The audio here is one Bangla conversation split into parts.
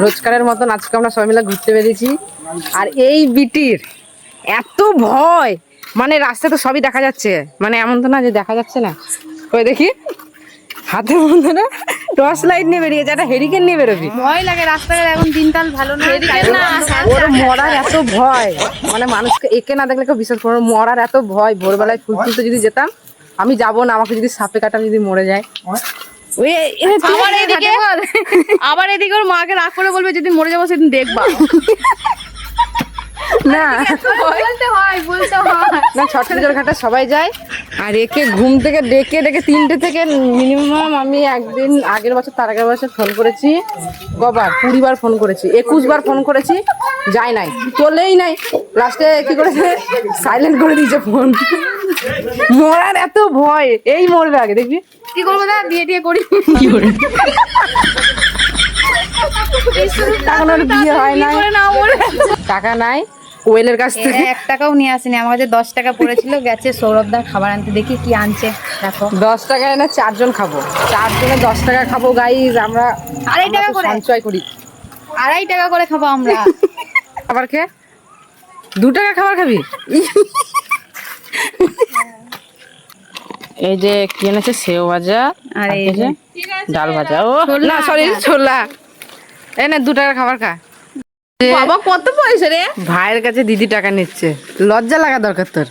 রোজকারের মতন আজকে আমরা সবাই মিলে ঘুরতে বেরিয়েছি। আর এই বিটির এত ভয়, মানে রাস্তায় তো সবই দেখা যাচ্ছে, মানে এমন তো না যে দেখা যাচ্ছে না। ওই দেখি হাতে বন্ধুরা টর্চ লাইট নিয়ে বেরিয়েছে, একটা হেরিকেন নিয়ে বেরোবি। ভয় লাগে রাস্তাঘাট, এখন দিনকাল ভালো না। ওর মরার এত ভয়, মানে মানুষকে একে না দেখলে কেউ বিশ্বাস করো, মরার এত ভয়। ভোরবেলায় ফুল তুলতে যদি যেতাম, আমি যাবো না, আমাকে যদি সাপে কাটা যদি মরে যায়। আবার এদিকে ওর মাকে রাগ করে বলবে যদি মরে যাবো সেদিন দেখবা। না বলতে হয় না, ছট পুজোর ঘাটে সবাই যায়। আর একে ঘুম থেকে ডেকে 3টে থেকে মিনিমাম আমি একদিন আগের বছর তার আগের বছর ফোন করেছি কবার, 20 বার ফোন করেছি, 21 বার ফোন করেছি, যায় নাই, তোলেই নাই। লাস্টে কি করেছে, সাইলেন্ট করে দিয়েছে ফোন। মরার এত ভয়, এই মরবে আগে দেখবি। কি করবো দাদা, বিয়ে টিয়ে করি। এখন ওর বিয়ে হয় না, টাকা নাই কোয়েলের কাছ থেকে। 1 টাকাও নিয়ে আসেনি, আমার কাছে 10 টাকা পড়েছিল, গেছে সৌরভদার খাবার আনতে, দেখি কি আনছে দেখো। 10 টাকা এনে 4 জন খাবো, 4 জনে 10 টাকা খাবো গাইজ। আমরা 2.5 টাকা করে সঞ্চয় করি, 2.5 টাকা করে খাবো আমরা। খাবার খেয়ে 2 টাকা খাবার খাবি। এই যে কি এনেছে, সেও ভাজা আর আর এই এই যে ডাল ভাজা। ও না সরি, ছোলা। এই না 2 টাকা খাবার খা। বাবা কত পয়সা রে, ভাইয়ের কাছে দিদি টাকা নিচ্ছে, লজ্জা লাগা দরকার তোর।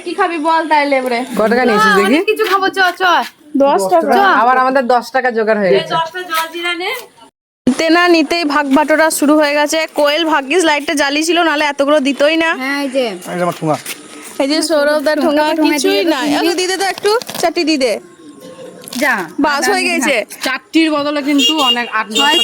কি খাবি বল তাইলে এবারে। কত টাকা নিয়েছিস দেখি? কিছু খাবো, চ 10 টাকা। আবার আমাদের 10 টাকা জোগাড় হয়ে গেছে। নিতে না নিতেই ভাগ বাটোরা শুরু হয়ে গেছে। কোয়েল ভাগ্যিস লাইটটা জ্বালিয়েছিল, নাহলে এতগুলো দিতই না। হ্যাঁ এই যে এই যে সৌরভদার ঠোঙা কিছুই নাই। আগে দিদে তো একটু চাটি দিদে, যা বাস হয়ে গেছে। 4টির বদলে কিন্তু অনেক 8-9